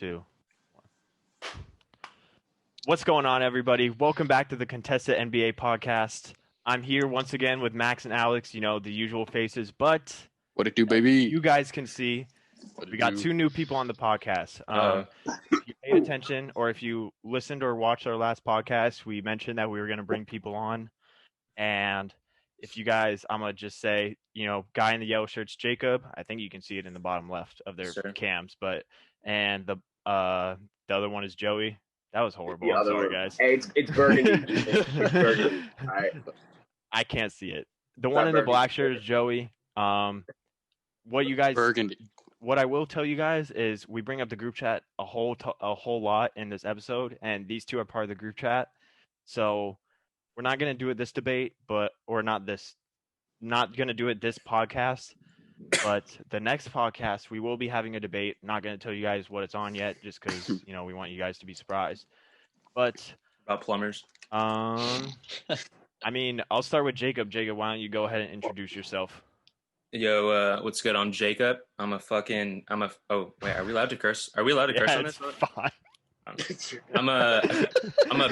2. What's going on, everybody? Welcome back to the Contested NBA podcast. I'm here once again with Max and Alex, the usual faces, but what it do, baby? You guys can see we got 2 new people on the podcast. If you paid attention or if you listened or watched our last podcast, we mentioned that we were going to bring people on. And if you guys, I'm going to just say, guy in the yellow shirt's Jacob. I think you can see it in the bottom left of their cams. And the other one is Joey. That was horrible. I'm sorry, guys. Hey, it's burgundy. It's burgundy. All right. I can't see it. The one in the black shirt is Joey. Burgundy. What I will tell you guys is we bring up the group chat a whole lot in this episode, and these 2 are part of the group chat. So we're not gonna do it this debate, not gonna do it this podcast. But the next podcast, we will be having a debate. Not going to tell you guys what it's on yet, just because we want you guys to be surprised. But about plumbers. I'll start with Jacob. Jacob, why don't you go ahead and introduce yourself? Yo, what's good? I'm Jacob. Oh wait, are we allowed to curse? Are we allowed to curse on this? Fine. I'm a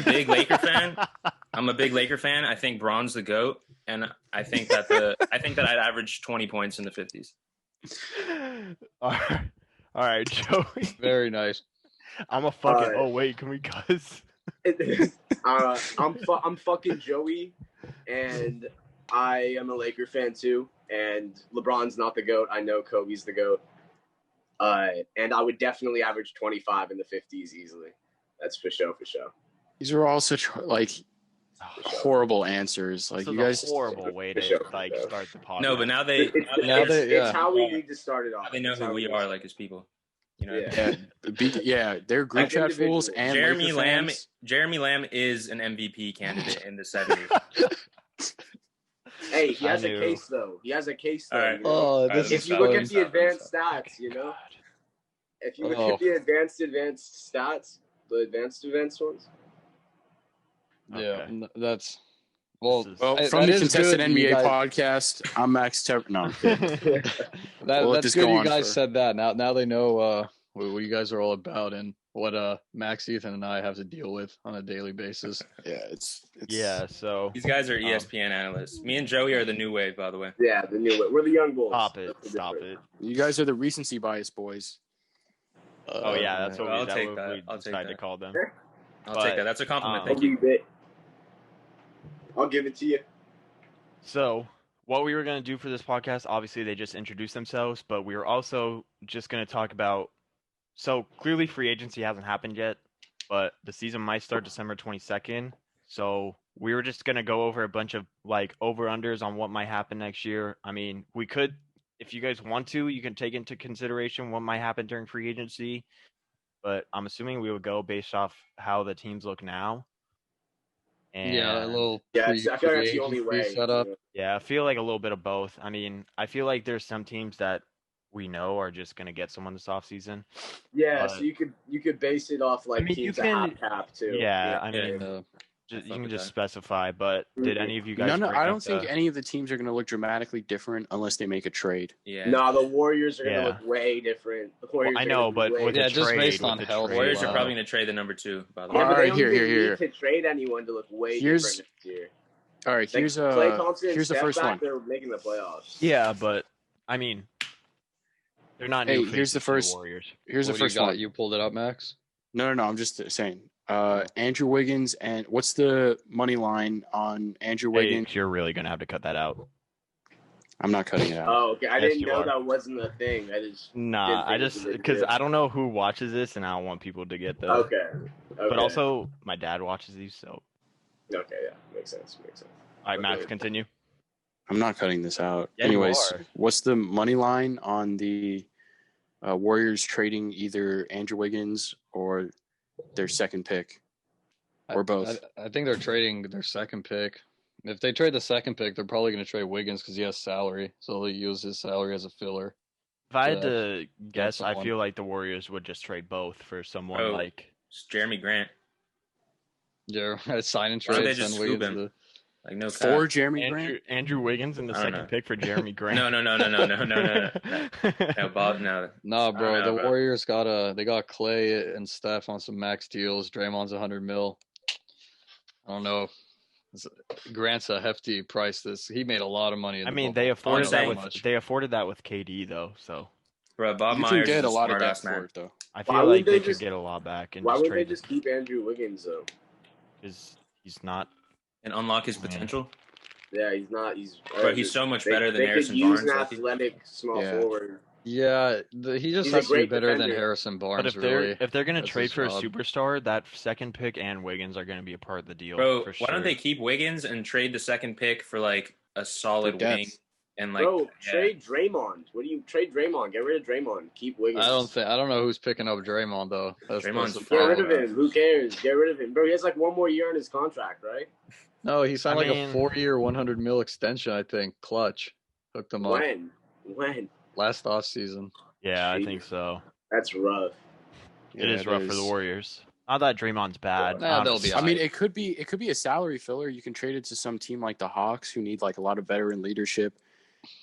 big Laker fan. I think Braun's the GOAT, and I think that I'd average 20 points in the 50s. All right, Joey. Very nice. I'm a fucking. Oh wait, can we cuss? I'm fucking Joey, and I am a Laker fan too. And LeBron's not the GOAT. I know Kobe's the GOAT. And I would definitely average 25 in the 50s easily. That's for sure. These are all such horrible answers. Like, this you guys, horrible way to start the podcast. No, but now it's how we need to start it off. They know who we are, like as people. They're group chat fools. And Jeremy Lamb is an MVP candidate in the 70s. Hey, he has a case though. Right. If you look at the advanced stats, if you look at the advanced stats, the advanced ones. Yeah, okay. That's from the Contested NBA podcast. I'm Max No, that's good. You guys said that. Now they know what you guys are all about and what Max, Ethan, and I have to deal with on a daily basis. So these guys are ESPN analysts. Me and Joey are the new wave, by the way. Yeah, the new wave. We're the young bulls. Stop it. You guys are the recency bias boys. That's what I'll we take that. decided to call them. I'll take that. That's a compliment. Thank you. I'll give it to you. So, what we were going to do for this podcast, obviously they just introduced themselves, but we were also just going to talk about, so clearly free agency hasn't happened yet, but the season might start December 22nd. So we were just going to go over a bunch of over-unders on what might happen next year. I mean, we could, if you guys want to, you can take into consideration what might happen during free agency, but I'm assuming we would go based off how the teams look now. And a little. Yeah, I feel like that's the only way. Setup. Yeah, I feel like a little bit of both. I mean, I feel like there's some teams that we know are just gonna get someone this offseason. Yeah, so you could base it off teams that have cap too. Yeah, you can just specify. But did any of you guys? No, I don't think any of the teams are going to look dramatically different unless they make a trade. Yeah. No, the Warriors are going to look way different. I know, but with the just trade, based on health, Warriors are probably going to trade the number 2. By the way, all right, here. Need to trade anyone to look way different next year. All right, here's Klay Thompson, here's the first one. They're making the playoffs. Yeah, but I mean, they're not. Hey, here's the first. Warriors. Here's the first one. You pulled it up, Max? No. I'm just saying. Andrew Wiggins, and what's the money line on Andrew Wiggins? Hey, you're really gonna have to cut that out. I'm not cutting it out. Oh, okay. I didn't know that wasn't a thing. Because I don't know who watches this, and I don't want people to get the. Okay. But also, my dad watches these, so. Okay. Yeah. Makes sense. All right, Max, continue. I'm not cutting this out. Yeah, anyways, what's the money line on the Warriors trading either Andrew Wiggins or their second pick, or both? I think they're trading their second pick. If they trade the second pick, they're probably going to trade Wiggins because he has salary, so they'll use his salary as a filler. If I had to guess, I feel like the Warriors would just trade both for someone like Jeremy Grant. Yeah, sign and trade. They just scoop him. Like no For cap. Jeremy Grant? Andrew Wiggins in the I don't second know. pick for Jeremy Grant. No, Bob, no. Nah, bro. I don't know, The bro. Warriors got Clay and Steph on some max deals. Draymond's $100 million. I don't know. Grant's a hefty price. He made a lot of money. In I the mean, bubble. they afforded I'm that saying- with KD though. So Bro, Bob You Myers can get is a lot of smart that ass for man. it, though. I Why feel would like they they could just- get a lot back and Why just would they trade just keep Andrew Wiggins though? because he's not. And unlock his Man. potential. Yeah, he's not. Bro, he's so much better than they Harrison could use Barnes. an Loki. athletic small Yeah. forward. Yeah, he just He's a has to be great better than defender. Harrison Barnes. But if they're gonna That's trade his for a job. superstar, that second pick and Wiggins are gonna be a part of the deal. Bro, for why don't sure. they keep Wiggins and trade the second pick for like a solid For depth. wing and like Bro, yeah. trade Draymond. What do you trade Draymond? Get rid of Draymond. Keep Wiggins. I don't know who's picking up Draymond though. Draymond's the Get problem. rid of him. Who cares? Get rid of him, bro. He has like one more year on his contract, right? No, he signed I like mean- a 4-year, $100 million extension. I think Clutch hooked him up When? last off season. Yeah, I think so. That's rough. It is rough for the Warriors. Not that Draymond's bad. Nah, they'll be I mean, it could be a salary filler. You can trade it to some team like the Hawks who need like a lot of veteran leadership,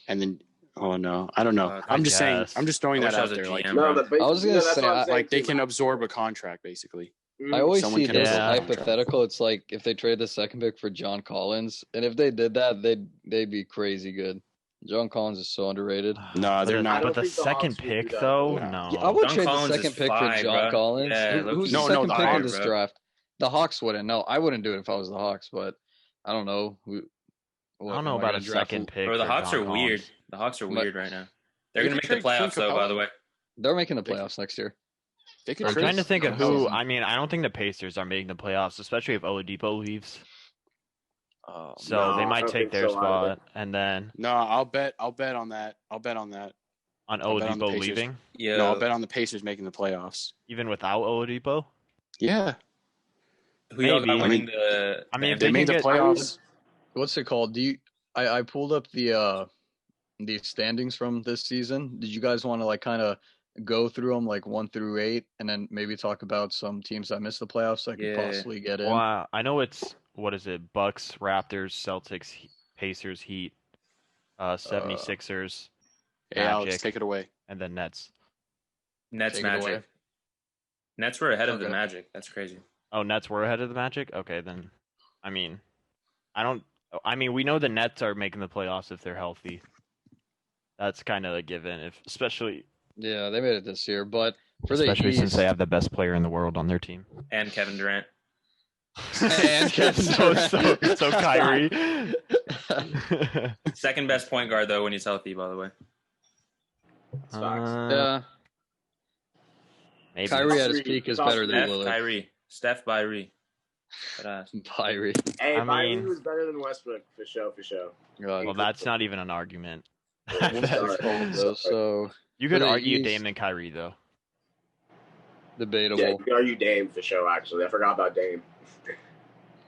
and then I don't know. I I'm just saying. guess. I'm just throwing I that wish I out was a there. Like, GM, No, bro. but I was gonna that's say, what I'm saying, like they too. can absorb a contract basically. I always Someone see can this absorb as a hypothetical. It's like if they trade the second pick for John Collins, and if they did that, they'd be crazy good. John Collins is so underrated. No, they're not. But the think the second Hawks would pick, do that. though, No. no. Yeah, I would John trade Collins the second is pick for fine, John bro. Collins. Yeah, Who's No, the no, second the pick in Hawks, this bro. draft? The Hawks wouldn't. No, I wouldn't do it if I was the Hawks, but I don't know. I don't know about a second pick. Bro, the for Hawks John are weird. Collins. The Hawks are But- weird right now. They're They gonna could make the trade playoffs Clint though, by Capella. the way. They're making the playoffs next year. They could I'm trade trying to think of Capella. who. I mean, I don't think the Pacers are making the playoffs, especially if Oladipo leaves. So No, they I might don't take think their so either. spot, and then No, I'll bet on that. on I'll bet on the Oladipo Pacers. leaving, Yeah. No, I'll bet on the Pacers making the playoffs. even without Oladipo. Yeah, Who y'all got maybe. winning the? I mean, if they They made the can get- playoffs. What's it called? I pulled up the standings from this season. Did you guys want to like kind of go through them like 1 through 8, and then maybe talk about some teams that missed the playoffs that could Yeah. possibly get in? Well, I know it's what is it? Bucks, Raptors, Celtics, Pacers, Heat, 76ers, Hey, Alex, Magic, take it away. and then Nets. Nets Take it away. Magic. Nets were ahead of the Okay. Magic. That's crazy. Oh, Nets were ahead of the Magic. Okay, then. I mean, we know the Nets are making the playoffs if they're healthy. That's kind of a given, especially Yeah, they made it this year, but for the since East, they have the best player in the world on their team. And Kevin Durant. And Kevin so Durant. Kyrie. Second best point guard though when he's healthy, by the way. It's facts. yeah, maybe. Kyrie at his peak is better than Steph, Lillard. Kyrie. Steph Kyrie. Kyrie. Hey, I Kyrie mean- was better than Westbrook for sure. God. Well, that's not even an argument. Sorry. So You could For the argue East- Dame and Kyrie though. debatable. Yeah, you could argue Dame for sure. Actually, I forgot about Dame.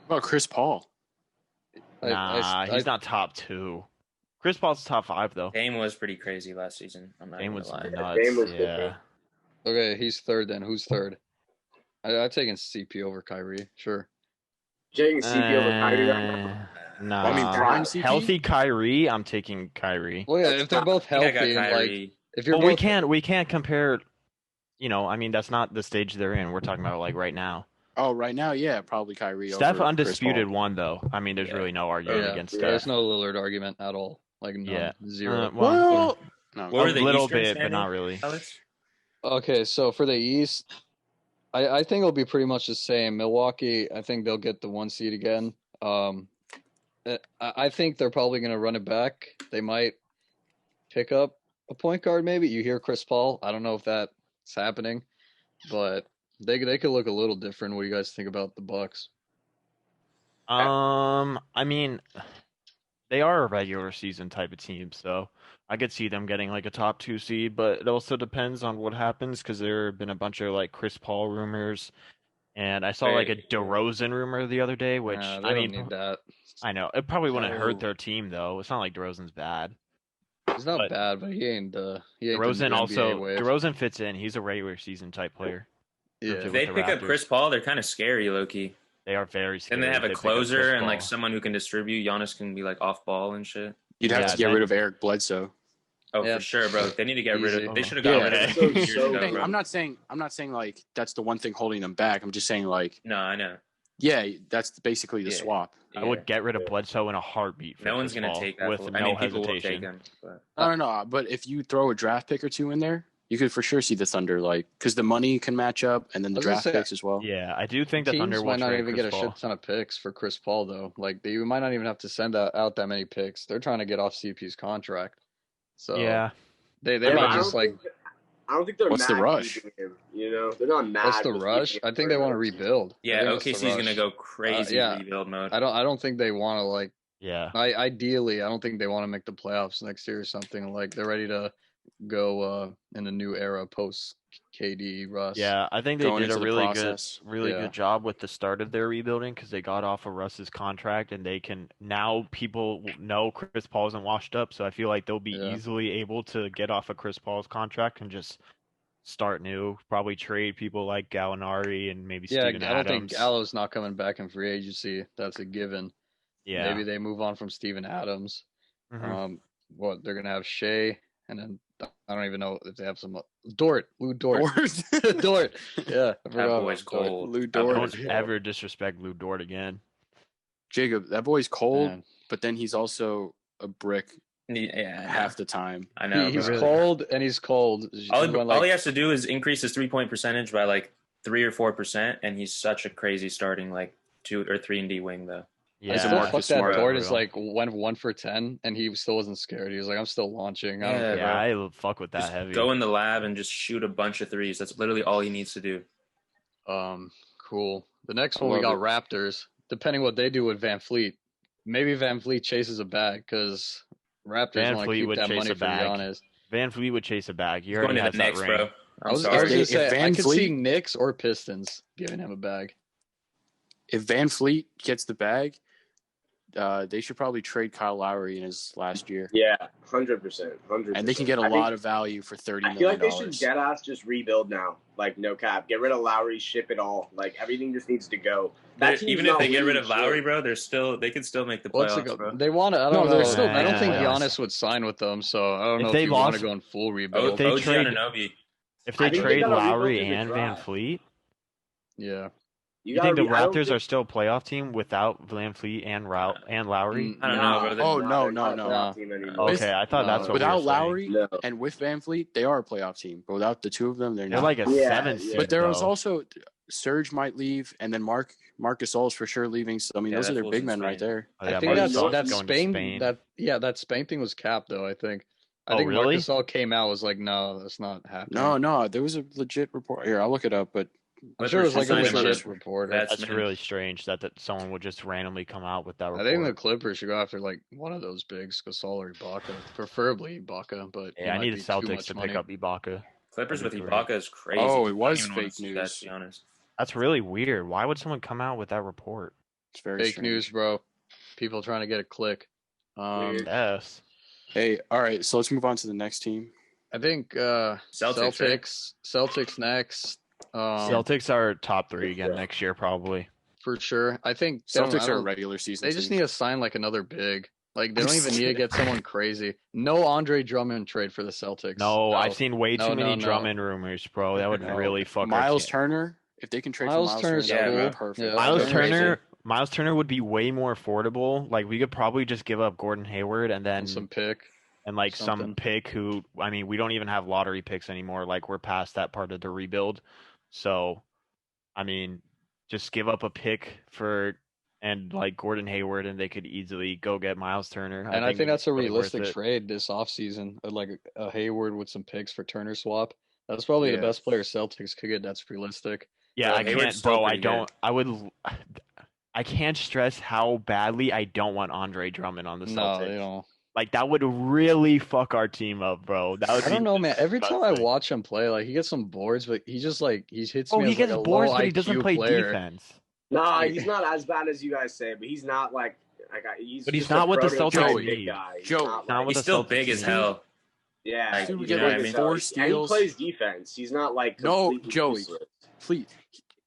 What about Chris Paul? He's not top 2. Chris Paul's top 5 though. Dame was pretty crazy last season. I'm not Dame gonna was lie. nuts. Dame was yeah. different. Okay, he's third then. Who's third? I've taken CP over Kyrie. Sure. Taking CP over Kyrie right now. Nah. Well, I mean, prime CP? Healthy Kyrie, I'm taking Kyrie. Well, yeah, if they're both I think I healthy, got and like Kyrie. if you're Well, both, we can't compare. I mean, that's not the stage they're in. We're talking about like right now. Oh, right now, yeah, probably Kyrie. Steph over undisputed Chris Paul. one though. I mean, there's Yeah. really no argument yeah, against there's Steph. no Lillard argument at all. Like none, Yeah. zero. Well, No, What a were the little Eastern bit, but standings, not really. Alex? Okay, so for the East, I think it'll be pretty much the same. Milwaukee, I think they'll get the 1 seed again. I think they're probably going to run it back. They might pick up a point guard, maybe. You hear Chris Paul. I don't know if that's happening, but they could look a little different. What do you guys think about the Bucks? I mean, they are a regular season type of team, so I could see them getting like a top 2 seed, but it also depends on what happens because there have been a bunch of like Chris Paul rumors, and I saw like a DeRozan rumor the other day, which They I don't mean, need that. I know it probably wouldn't No. hurt their team though. It's not like DeRozan's bad. He's not but- bad, but he ain't the DeRozan NBA also wave. DeRozan fits in. He's a regular season type player. Yeah. If with they the pick up Raptors. Chris Paul, they're kind of scary, low key. They are very scary. And they have if a pick up Chris closer and like Paul. someone who can distribute. Giannis can be like off ball and shit. You'd have Yeah, to get then- rid of Eric Bledsoe. Oh, Yeah. for sure, bro. They need to get rid Easy. of. They should have got rid of Yeah. him years So ago, good. bro. I'm not saying like that's the one thing holding them back. I'm just saying like, No, I know. yeah, that's basically the Yeah. swap. I would get rid of Bledsoe in a heartbeat. For No one's Chris gonna Paul, take that. with I no mean, people will hesitation. take him. But I don't know, but if you throw a draft pick or two in there, you could for sure see the Thunder like because the money can match up and then the I was gonna draft say, picks as well. Yeah, I do think the Teams Thunder will might not trade even Chris get a Paul. shit ton of picks for Chris Paul though. Like you might not even have to send out that many picks. They're trying to get off CP's contract, so Yeah, they Yeah, might but just like. I don't think they're What's the mad rush? keeping him. You know, they're not mad. What's the with rush? keeping I him think for they want to another season. rebuild. I yeah, think that's the OKC's gonna rush. go crazy yeah. rebuild mode. I don't think they want to like. yeah. Ideally, I don't think they want to make the playoffs next year or something. Like they're ready to go in the new era post KD Russ. Yeah, I think they Going did a into the really process. Yeah. good job with the start of their rebuilding because they got off of Russ's contract and they can now people know Chris Paul isn't washed up, so I feel like they'll be Yeah. easily able to get off of Chris Paul's contract and just start new. Probably trade people like Gallinari and maybe Yeah, Steven I don't think Adams. Gallo's not coming back in free agency. That's a given. Yeah, Maybe they move on from Steven Adams. Mhm. What they're gonna have Shea, and then I don't even know if they have some Lou Dort. Dort. Dort. Yeah, I That forgot boy's about Dort. cold. Lou That Dort. boy's Don't cold. ever disrespect Lou Dort again. Jacob, that boy's cold, Man. but then he's also a brick Yeah, half the time. I know. He's bro. cold and he's cold. All he has to do is increase his 3-point percentage by like 3 or 4%, and he's such a crazy starting like 2 or 3 and D wing though. Yeah, I still Marcus fuck that Smart, Dort is bro. like went 1 for 10, and he still wasn't scared. He was like, "I'm still launching." I don't Yeah, care. Yeah, I fuck with that Just heavy. go in the lab and just shoot a bunch of threes. That's literally all he needs to do. Cool. The next I one we got love Raptors. Depending what they do with Van Fleet, maybe Van Fleet chases a bag because Raptors Van want to Fleet keep would that chase money a for bag. Giannis. Van Fleet would chase a bag. He He's going already to has the that Knicks, ring. bro. I I'm was sorry. gonna If say I Van could Fleet- see Knicks or Pistons giving him a bag. If Van Fleet gets the bag, they should probably trade Kyle Lowry in his last year, Yeah, 100%, 100%. and they can get a lot of value for $30 I feel million. like they should dead ass just rebuild now. Like no cap, get rid of Lowry, ship it all. Like everything just needs to go. That team's Even if not they get rid winning of Lowry, shit. bro, they could still make the What's playoffs, it bro. go? They want to. I No, don't they're know. still I don't think making playoffs. Giannis would sign with them, so I don't If know they if you want lost- to go in full Oh, rebuild. they OG trade- Anunoby. If I they think they trade gotta rebuild Lowry in the and Van draft. Fleet, Yeah. you think the I don't Raptors think- are still a playoff team without Van Fleet and Lowry? I don't Nah, know, bro. Oh, nah, no, they're not no, a no. playoff team anymore. Okay, I thought that's what Without we were saying. Lowry No. and with Van Fleet, they are a playoff team. But without the two of them, they're They're not. like a Yeah, 7 yeah. seed. But there was though. also Serge might leave, and then Marc Gasol's for sure leaving. So I mean, Yeah, those that are their fool's big in men right Spain. there. Oh, I yeah, think Marcus that's Gasol's that going to Spain Spain. that Spain thing was capped though. I think. I Oh, think really? Marcus all came out was like, no, that's not happening. No, there was a legit report. Here, I'll look it up. But I'm sure it was like a Clippers should sign him legit up. reporter. That's That's really strange that someone would just randomly come out with that I report. think the Clippers should go after like one of those bigs, Gasol or Ibaka, preferably Ibaka. But he yeah, I might need be the too Celtics much to money. pick up Ibaka. Clippers with That'd be great. Ibaka is crazy. Oh, it I was don't even wanna fake see that, news. to be honest. That's really weird. Why would someone come out with that report? it's very Fake strange. news, bro. People trying to get a click. Weird. Yes. Hey, all right. So let's move on to the next team. I think Celtics, right? Celtics next. Celtics are top 3 again next year, probably. For sure. I think they don't- Celtics I are a don't- regular season. They just team. need to sign like another big. Like they don't even need to get someone crazy. No Andre Drummond trade for the Celtics. No, I've seen way too No, many no. Drummond rumors, bro. That would No. really fuck Miles our team. Turner. If they can trade Miles for Miles Turner's Turner, that would cool. be perfect. Yeah. Miles That's Turner. Miles Turner would be way more affordable. Like we could probably just give up Gordon Hayward and then And some pick. some something. pick who I mean we don't even have lottery picks anymore. Like we're past that part of the rebuild. So I mean just give up a pick for and like Gordon Hayward and they could easily go get Miles Turner. And I think that's a it's really worth realistic it. trade this offseason. Like a Hayward with some picks for Turner swap. That's probably the Yeah. best player Celtics could get. That's realistic. Yeah, Bro, I Hayward's can't still bro, I pretty don't I can't stress how badly I don't want Andre Drummond on the No, Celtics. they don't. Like that would really fuck our team up, bro. That would I don't be know, man. Every time I disgusting. watch him play, like he gets some boards, but he just like he hits Oh, me he as gets like a boards, low but he doesn't IQ play player. defense. Nah, he's not as bad as you guys say, but he's not like he's. But he's just not a what the prototype Celtics big need. guy. He's Joey, not not like- what He's the still Celtics big as need. hell. Yeah, Dude, we he's get big like as 4 hell. And he steals. plays defense. He's not like No, completely Joey. useless. Fleet.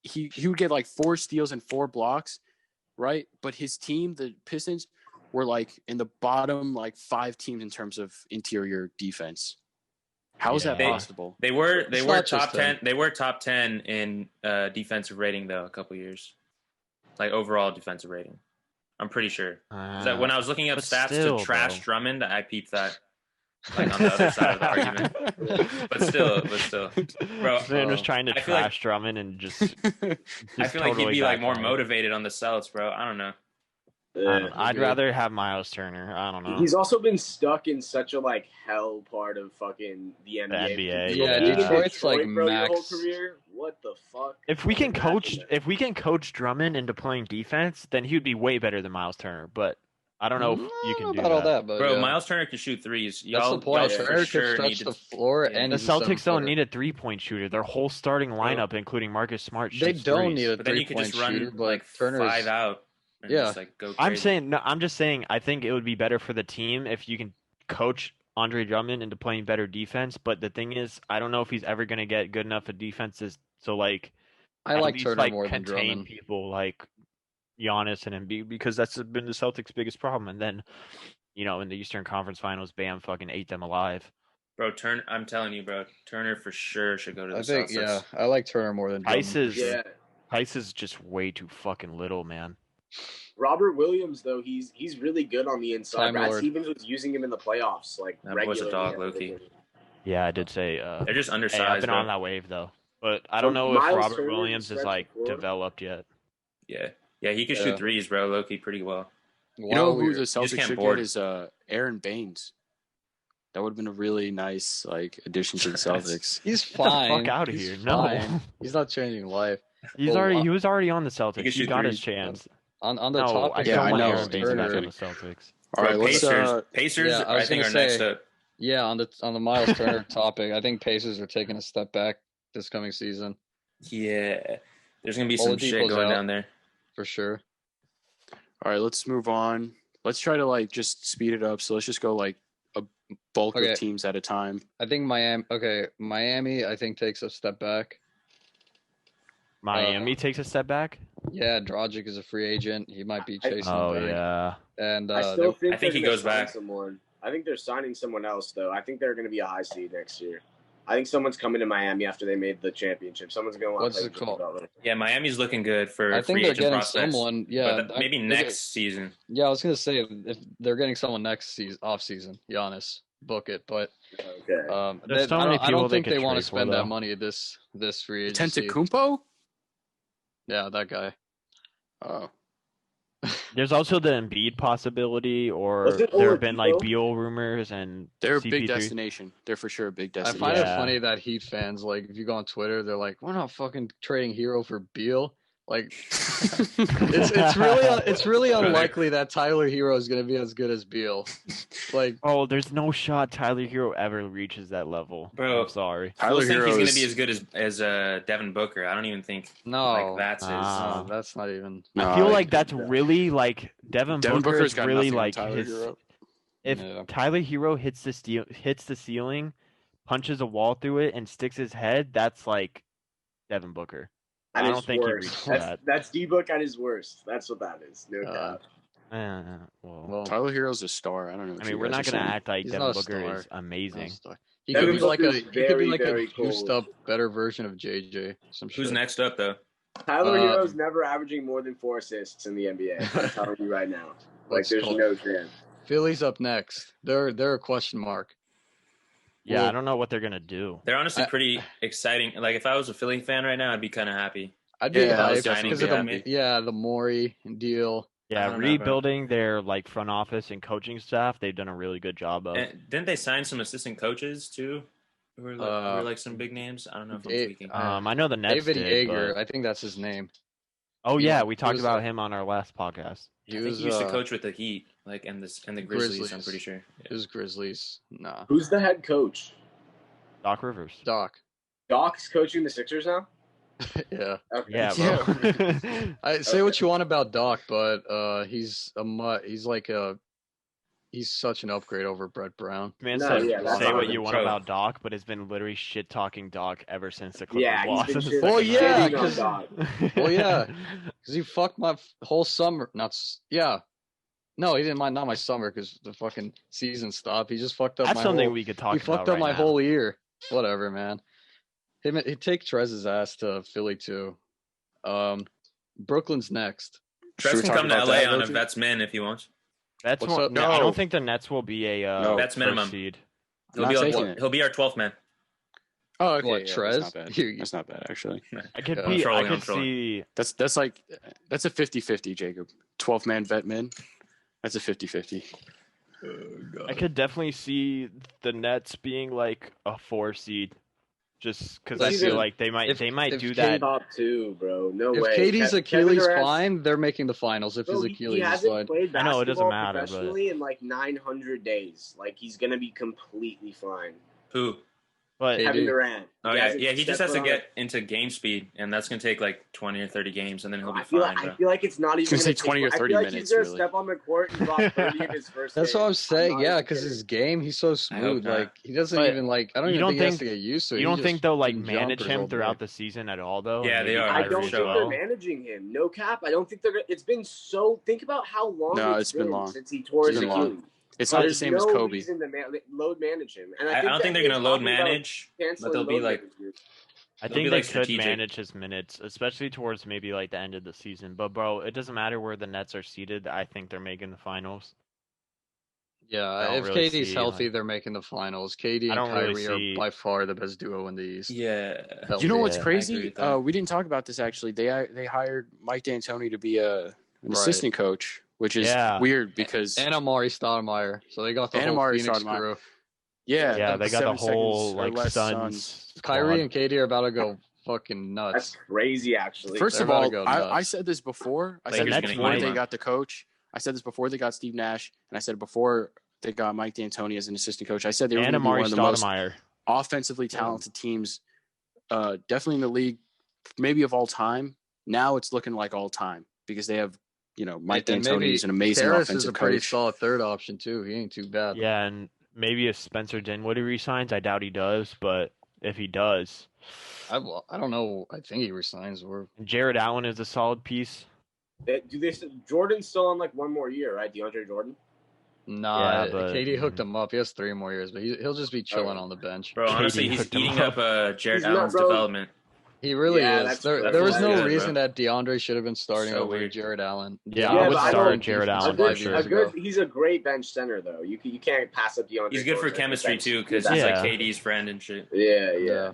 he would get like 4 steals and 4 blocks, right? But his team, the Pistons, were like in the bottom like 5 teams in terms of interior defense. How is that Yeah. possible? They were It's not top just 10. him. They were top 10 in defensive rating though a couple years, like overall defensive rating. I'm pretty sure. 'Cause that when I was looking up but stats still, to trash bro. Drummond, I peeped that. Like on the other side of the argument. But still, bro. Man was trying to I feel like- trash Drummond and just. I feel like he'd totally be like more backfired. motivated on the Celtics, bro. I don't know. I'd Agreed. rather have Miles Turner. I don't know. He's also been stuck in such a like hell part of fucking the NBA. NBA, Yeah, Being in Detroit's like bro, your whole max. career. What the fuck? If we can Imagine coach, that. if we can coach Drummond into playing defense, then he would be way better than Miles Turner. But I don't know if you can do about all that, but Bro, yeah. Miles Turner can shoot threes. That's Y'all, the point. y'all yeah, for Turner sure can need stretch to. the floor, yeah. and The he's a Celtics don't seven-footer. need a 3-point shooter. Their whole starting lineup, including Marcus Smart, They shoots don't threes. need a But then you could three-point just run shooter, but like Turner's 5 out. And Yeah. just, like, go I'm crazy. saying, no, I'm just saying. I think it would be better for the team if you can coach Andre Drummond into playing better defense. But the thing is, I don't know if he's ever going to get good enough of defenses to like. I at like least, Turner like, more than contain Drummond. people like Giannis and Embiid because that's been the Celtics' biggest problem. And then, in the Eastern Conference Finals, Bam fucking ate them alive. Bro, I'm telling you, bro. Turner for sure should go to the I think, Celtics. I like Turner more than Drummond. Price is Yeah. Price is just way too fucking little, man. Robert Williams, though, he's really good on the inside. Time Brad Lord. Stevens was using him in the playoffs, like That boy's a regularly. dog, and low-key. everything. Yeah, I did say. They're just Hey, I've undersized, been bro. on that wave though, but I don't So know if Miles Robert Turner Williams can is stretch like the floor. developed yet. Yeah, he can Yeah. shoot threes, bro. Low-key pretty well. You know While who we're- the Celtics can't should board. get is Aaron Baines. That would have been a really nice like addition to the Celtics. He's Get fine. the fuck outta He's here! No, fine. He's not changing life. he's Well, he was already on the Celtics. can He shoot got his threes. chance. On the No, I topic Yeah, don't I want know. Aaron Baines back Turner, on the Celtics. All right, Bro, let's Pacers, yeah, I I was think gonna are next say- up. yeah, on the Miles Turner topic, I think Pacers are taking a step back this coming season Yeah, there's gonna be some shit Oladipo's going out. down there. for sure. all right, let's move on. Let's try to like just speed it up. So let's just go like a bulk Okay. of teams at a time. I think Miami, I think takes a step back. Miami takes a step back. Yeah, Dragic is a free agent. He might be chasing Oh back. yeah, And I still think I think they're he gonna goes sign back. Someone. I think they're signing someone else, though. I think they're going to be a high seed next year. I think someone's coming to Miami after they made the championship. Someone's going to want What's to play it with Jimmy called? Butler. Yeah, Miami's looking good for I think free they're agent getting prospects. someone. Yeah, but maybe next season. Yeah, I was gonna say if they're getting someone next season, off season, Giannis, book it. But Okay. There's so I many don't people they think could they want to trade for, spend that though. money this free agency. Tentacumpo? Yeah, that guy. Oh, there's also the Embiid possibility, or Was it there have been like Oladipo? Beal rumors and they're a CP3. big destination. They're for sure a big I destination. find it Yeah. funny that Heat fans, like, if you go on Twitter, they're like, "We're not fucking trading Hero for Beal." Like, it's really unlikely that Tyler Hero is gonna be as good as Beal. Like, Oh, there's no shot Tyler Hero ever reaches that level. Bro. I'm sorry. I Tyler think Hero he's going is- to be as good as Devin Booker. I don't even think no, like that's his. Ah. no, that's not even. No, I feel I- like that's really like Devin Booker Booker's is got really nothing on like Tyler his. Hero. If Yeah. Tyler Hero hits the ceiling, punches a wall through it, and sticks his head, that's like Devin Booker. At I his don't think he worst. reached That's, that. that's D-Book at his worst. That's what that is. No Uh, doubt. Well, Well, Tyler Hero's a star. I don't know. What I mean, you we're guys not are gonna saying. act like He's Devin not a Booker star. is amazing. he Devin could be like a Booker's very, very juiced cold. up, better version of JJ. Some Who's shit. next up though? Tyler Um, Hero's never averaging more than 4 assists in the NBA. I'm telling you right now. Like, Let's there's call- no chance. Philly's up next. They're a question mark. Yeah, Well- I don't know what they're gonna do. They're honestly I- pretty exciting. Like if I was a Philly fan right now, I'd be kind of happy. I'd be Yeah, I was hyped definitely because of happy. the Maury deal. I Yeah, don't know, bro. rebuilding their like front office and coaching staff, they've done a really good job of. And didn't they sign some assistant coaches too? Who were like some big names? I don't know if I'm Dave- tweaking. I know the Nets David did, Yeager, but- I think that's his name. Oh he yeah, was- we he talked was, about uh, him on our last podcast. He I think was he used to coach with the Heat, like and the Grizzlies. I'm Grizzlies. pretty sure. It was Grizzlies. Nah, Who's the head coach? Doc Rivers. Doc. Doc's coaching the Sixers now? Yeah. Okay. Yeah, bro. I say what you want about Doc, but he's like a he's such an upgrade over Brett Brown. Man No, said, yeah, that's say what 100%. you want about Doc, but has been literally shit talking Doc ever since the Clippers Yeah, he's lost been in the shit- Well, second yeah, round. shitting on 'cause- Doc. Well, yeah, because he fucked my whole summer. No, he didn't mind. Not my summer because the fucking season stopped. He just fucked up That's my something whole. we could talk He about fucked up right my now. whole year. Whatever, man. He'd take Trez's ass to Philly too. Brooklyn's next. Trez we can talk come to about LA that, on a Loki? Vets min if he wants. Nets What's won't, up? no, I No. don't think the Nets will be a That's minimum. first seed. He'll Not be taking like, it. he'll be our 12th man. Oh, okay. What, yeah, Trez? That's not bad. You- That's not bad, actually. I could Yeah. be. trolling, I I'm could trolling. see. That's a 50-50, Jacob. 12-man vet min. That's a 50-50. I could definitely see the Nets being like a 4 seed, just because I Listen, feel like they might if do Kate- that. Top 2, bro. No If way. Katie's Kevin Achilles Durant's- fine, they're making the finals. If Bro, his he Achilles is hasn't fine, played I know, it doesn't basketball matter, but- professionally in like 900 days. Like he's gonna be completely fine. Who? But KD. Kevin Durant. Oh yeah, he just stepped has to on get into game speed, and that's gonna take like 20 or 30 games, and then he'll be I feel fine. like, bro. I feel like it's not even gonna take 20 or I 30 feel like minutes, he's gonna really. step on the court and drop 30 in his first that's game. what I'm saying. not Yeah, even because kidding. his game, he's so hope smooth. not. Like he doesn't But even like. I don't you even don't think he has think- to get used to it. you He don't just think they'll like fucking manage jumpers him all throughout day. the season at all though? Yeah, And they maybe are. I Kyrie don't for think as sure. well? they're managing him. No cap. I don't think they're. It's been so. Think about how long No, it's been long. since he tore It's his been long. Achilles. It's not the There's same as no Kobe. reason to load manage him. And I don't that think they're they're gonna load talking about manage, but canceling they'll be load like management. I They'll think be, they like, could strategic. manage his minutes, especially towards maybe like the end of the season. But bro, it doesn't matter where the Nets are seated. I think they're making the finals. I Yeah, don't if really KD's see, healthy, like- they're making the finals. KD I and don't really Kyrie see- are by far the best duo in the East. yeah. Hell You know what's Yeah, I agree crazy? with that. We didn't talk about this actually. They hired Mike D'Antoni to be an Right. assistant coach, which is Yeah. weird because And Amari Stoudemire, so they got the And whole Amari Phoenix Stoudemire. crew. Yeah, they got the 7 whole seconds or like less Suns. Kyrie squad. and KD are about to go fucking That's nuts. crazy, actually. First They're of about to all, go nuts. I said this before. I said Lakers this gonna before eat they them. got the coach. I said this before they got Steve Nash, and I said it before they got Mike D'Antoni as an assistant coach. I said they were And going to be Amari one of the most Stoudemire. offensively talented teams, definitely in the league, maybe of all time. Now it's looking like all time because they have, Mike And D'Antoni maybe is an amazing Harris offensive is a pretty coach. solid third option too. He ain't too bad. Yeah, and maybe if Spencer Dinwiddie resigns, I doubt he does, but if he does, I don't know. I think he resigns. Jared Allen is a solid piece. Jordan's still on like one more year, right? DeAndre Jordan. Nah, Yeah, but- KD hooked him up. He has 3 more years, but he'll just be chilling Oh. on the bench. Bro, honestly, KD he's hooked him eating up. up Jared He's not, Allen's bro. development. He really Yeah, is. that's There true. was That's no good, reason that DeAndre should have been starting So over weird. Jared Allen. Yeah, Yeah, I would but I start don't- Jared A Allen good- for sure. ago. He's a great bench center, though. You can't pass up DeAndre. He's good for Jordan. chemistry Bench- too, because Yeah. he's like Yeah. KD's friend and shit. Yeah.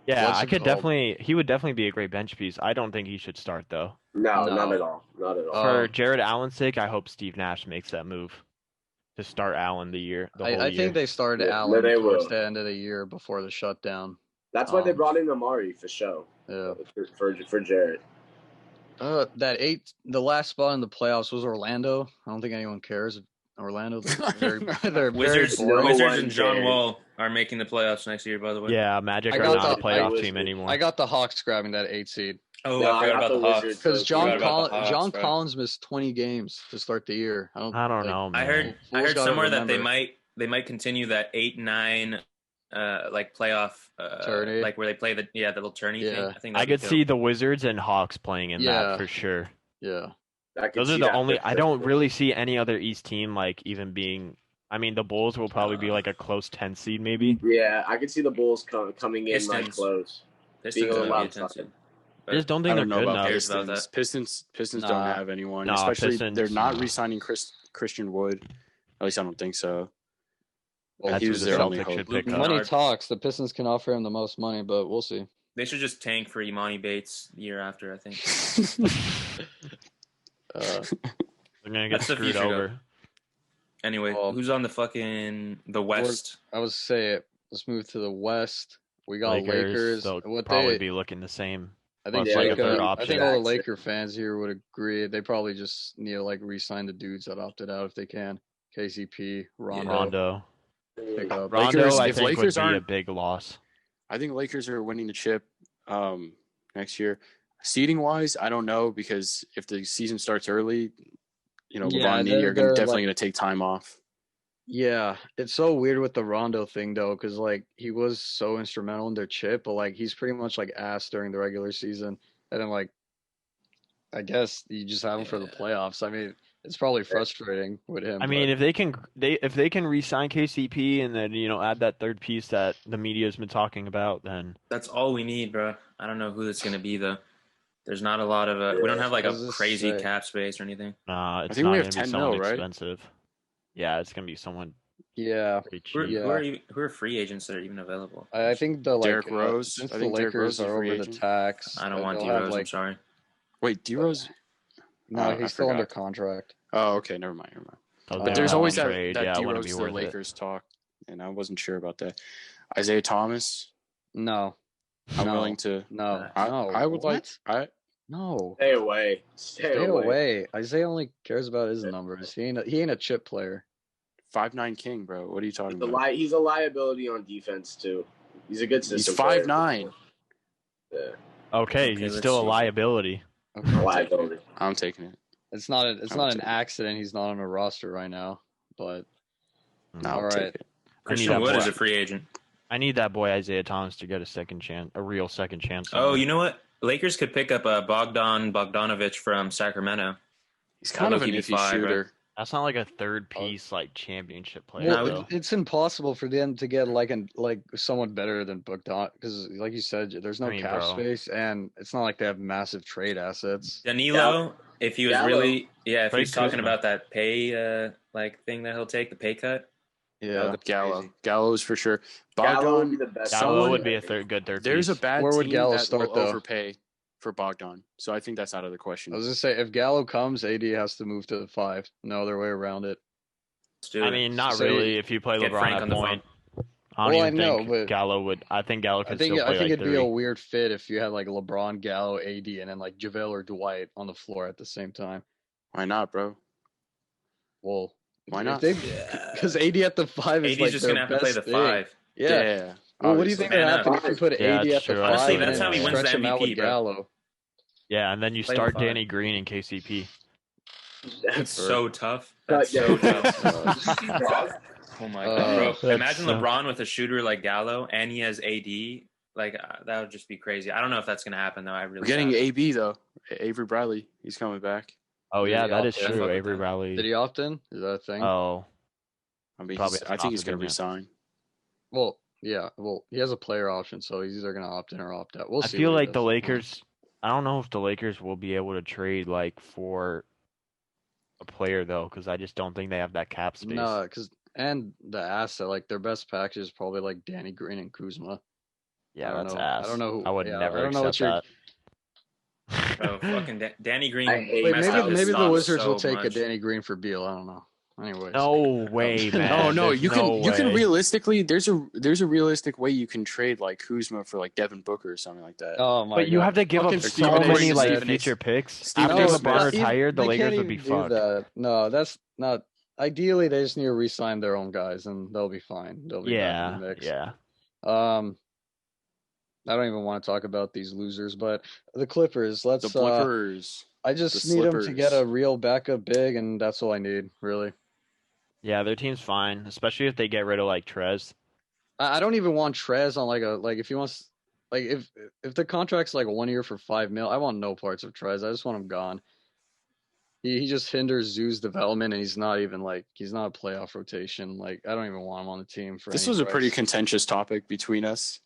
Yeah, What's I it could called? he would definitely be a great bench piece. I don't think he should start though. No, No. not at all. Not at all. For Jared Allen's sake, I hope Steve Nash makes that move to start Allen the whole I year. think they started Yeah, Allen they towards will. the end of the year before the shutdown. That's why they um, brought in Amari for show. Yeah. For Jared. The last spot in the playoffs was Orlando. I don't think anyone cares. Orlando, they're very Wizards, No boring. Wizards one and John cares. Wall are making the playoffs next year. By the way. Yeah, Magic I are got not the- a playoff I- team anymore. I got the Hawks grabbing that 8 seed Oh, No, I I forgot got about the the Hawks. Wizards. because Forgot about the Hawks, John bro. Collins missed 20 games to start the year. I don't know, man. I heard Fools gotta somewhere that remember. they might continue that 8-9 like playoff Tourney. like where they play the little tourney thing. Yeah. I think I that'd be could dope. see the Wizards and Hawks playing in Yeah. that for sure. Yeah, I could Those are see the that only. for I sure. don't really see any other East team like even being. I mean, the Bulls will probably be like a close 10 seed maybe. Yeah, I could see the Bulls coming in like Pistons. close. Pistons being a don't little pay outside. attention. I just don't I think they're don't know good about enough. Cares about Pistons. Pistons Nah. don't have anyone, Nah, especially Pistons, they're not nah. re-signing Christian Wood. At least I don't think so. Well, That's he who was the their only Celtics hope. should pick Luke up. money Kennard. talks. The Pistons can offer him the most money, but we'll see. They should just tank for Imani Bates the year after. I think. Uh, They're gonna get That's the screwed future, over. Anyway, Well, who's on the West? I was say it. Let's move to the West. We got Lakers. They'll What probably they? be looking the same. I think plus, like, a Jacob, third I option. think all the Jackson. Laker fans here would agree. They probably just need to like re-sign the dudes that opted out if they can. KCP, Rondo, Rondo. pick up. Rondo, Lakers- I if think Lakers would be a aren't- big loss. I think Lakers are winning the chip next year. Seeding wise, I don't know because if the season starts early, Yeah, LeBron and AD are they're definitely like- going to take time off. Yeah, it's so weird with the Rondo thing though, because like he was so instrumental in their chip, but like he's pretty much like ass during the regular season, and then like I guess you just have him for the Yeah. playoffs. I mean, it's probably frustrating with him, I mean, but if they can re-sign KCP and then add that third piece that the media's been talking about, then That's all we need, bro. I don't know who it's gonna be though. There's not a lot of we don't have like I a was just crazy say, cap space or anything. nah, I it's think not we have gonna be 10 someone mil, right? expensive. Yeah, it's gonna be someone yeah, pretty Who are, cheap. who are even, who are free agents that are even available? I think the like Derrick Rose. since I the think Derrick Lakers Rose is a are free over the agent. tax, I don't want they'll D have Rose. I'm like sorry. Wait, D Rose? no, I he's still under forgot. contract. Oh, okay, never mind. So But But they there's won't always that trade. Yeah, it D wouldn't be Rose to the worth it. Lakers talk, and I wasn't sure about that. Isaiah Thomas. No, I'm no, willing to. no, I, no. I would like. What? No. Stay away. Stay away. Isaiah only cares about his numbers. He ain't a chip player. 5'9" king, bro. What are you talking He's about? he's a liability on defense too. He's a good He's system. player. 5'9". Yeah. Okay, Okay, he's let's still a see. liability. Okay. Liability. I'm taking it. It's not I would an take it. accident he's not on a roster right now. But No, all I'll take right. it. Christian that Wood boy. is a free agent. I need that boy Isaiah Thomas to get a second chance, a real second chance. Oh, you know what? Lakers could pick up Bogdanovich from Sacramento. He's kind of an low-key be iffy fire, shooter. That's not like a third piece like championship player. Well, though. it's impossible for them to get like someone better than Bogdan because, like you said, there's no I mean, cap bro. space, and it's not like they have massive trade assets. Danilo, if he was Gallo. really, if Trade he's talking Kuzma. about that pay, like thing that he'll take, the pay cut. Yeah, Gallo. Crazy. Gallo's for sure. Gallo would be Bogdan. the best. Gallo someone- would be a good third There's piece. a bad Where would team Gallo that start, will though? overpay for Bogdan. So I think that's out of the question. I was just say if Gallo comes, AD has to move to the 5. No other way around it. Let's do I it. mean, not So really. If you play Get LeBron Frank at on the point, phone. I don't Well, even I know, think but Gallo would. I think Gallo could I think still play like it'd be a 3. weird fit if you had like LeBron, Gallo, AD, and then like JaVale or Dwight on the floor at the same time. Why not, bro? Well, Why if not? they- Yeah. Because AD at the 5 is AD's like just their gonna have to play best the thing. 5. Yeah. Well, what do you think Man would up. happen if you put Yeah, AD that's at the true. 5 Honestly, and that's then how he wins stretch the him out MVP, with bro. Gallo? Yeah, and then you Play the start 5. Danny Green and KCP. That's so tough. That's That's so yeah. tough. Oh my god, bro! Imagine so- LeBron with a shooter like Gallo, and he has AD. Like that would just be crazy. I don't know if that's gonna happen though. I really We're getting doubt it. AB though. Avery Bradley. He's coming back. Oh Did yeah, he that is opt in? true. Fuck with Avery that. Rally. Did he opt in? Is that a thing? Oh, I mean, Probably I hasn't think he's opted going in to yet. resign. Well, yeah. Well, he has a player option, so he's either gonna opt in or opt out. We'll I see. feel what he like the does. Lakers. I don't know if the Lakers will be able to trade like for a player though, because I just don't think they have that cap space. No, because and the asset, like their best package is probably like Danny Green and Kuzma. Yeah, I don't that's know. ass. I don't know who. I would yeah, never I don't know what accept that. Bro, fucking Danny Green. I hate Wait, messed maybe up his maybe the stock Wizards so will take a much. Danny Green for Beal. I don't know. Anyways. No way, No, man. No, There's you can way. realistically there's a realistic way you can trade like Kuzma for like Devin Booker or something like that. Oh my But you God. have to give up Fucking so Stephen A. many like Stephen A. future picks. Stephen After A. LeBron Smith. retired, the they Lakers can't would be even do fucked. that. No, that's not. Ideally, they just need to re-sign their own guys, and they'll be fine. They'll be back in the mix. Yeah. I don't even want to talk about these losers, but the Clippers. The Let's. Blippers. I just the need them to Slippers. get a real backup big, and that's all I need, really. Yeah, their team's fine, especially if they get rid of like Trez. I don't even want Trez on like if he wants like if the contract's like 1 year for $5 million, I want no parts of Trez. I just want him gone. He just hinders Zoo's development, and he's not a playoff rotation. Like I don't even want him on the team for. This any was a price. pretty contentious topic between us.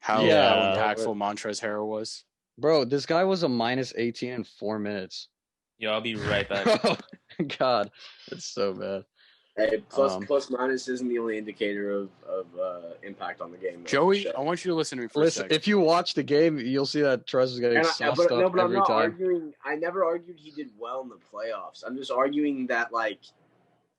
How Yeah. impactful Montrezl Harrell was. Bro, this guy was a minus 18 in 4 minutes. Yo, I'll be right back. God, it's so bad. Hey, Um, plus minus isn't the only indicator of impact on the game. though. Joey, Sure. I want you to listen to me for a Listen, second. if you watch the game, you'll see that Trez is getting sauced up I'm every not time. arguing. I never argued he did well in the playoffs. I'm just arguing that like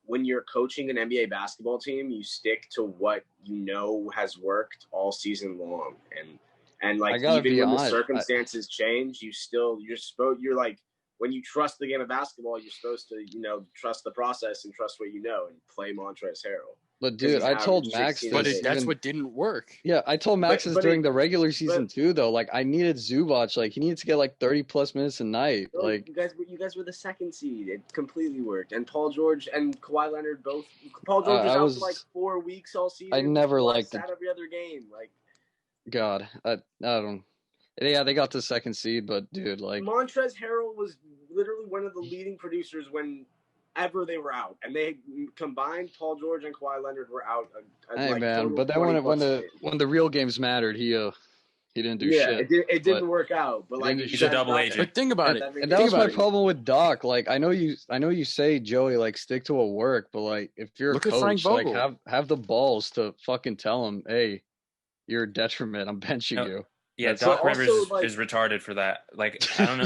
when you're coaching an NBA basketball team, you stick to what you know has worked all season long, and I like gotta even be when the honest, circumstances change, you're like when you trust the game of basketball, you're supposed to trust the process and trust what you know and play Montrezl Harrell. But dude, I told Max But this. that's even- what didn't work. Yeah, I told Max this during the regular season but- too, though. Like, I needed Zubac. Like, he needed to get like 30+ minutes a night. Bro, Like, you guys were the second seed. It completely worked. And Paul George and Kawhi Leonard both. Paul George was out for like 4 weeks all season. I never Kawhi liked sat every other game. Like, God, I don't. Yeah, they got the second seed, but dude, like, Montrezl Harrell was literally one of the leading producers whenever they were out, and they combined Paul George and Kawhi Leonard were out. hey like man, total but then 20 when the real games mattered, he didn't do shit. it didn't work out. But like, He's a double agent. But think about it. And that was my problem with Doc. Like, I know you say, Joey, like, stick to what work, but like, if you're Look a at Frank coach, like, Vogel. have the balls to fucking tell him, hey, you're a detriment. I'm benching No. you. Yeah, So Doc also, Rivers like- is retarded for that. Like, I don't know.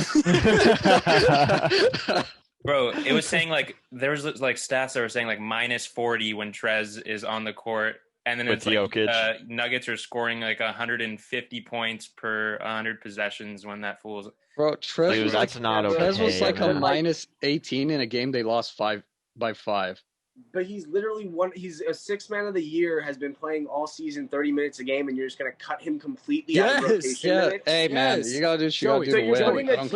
Bro, it was saying like there was like stats that were saying like -40 when Trez is on the court, and then With it's like Jokic. Nuggets are scoring like 150 points per 100 possessions when that fool's. Bro, Trez Dude, was that's like, not okay, Trez was like a man. -18 in a game they lost 5 by 5. But he's literally he's a 6th man of the year, has been playing all season 30 minutes a game, and you're just gonna cut him completely out of Yes, rotation Yeah, minutes? hey man, Yes. you gotta do what you Joey, gotta do So to you're win. putting I don't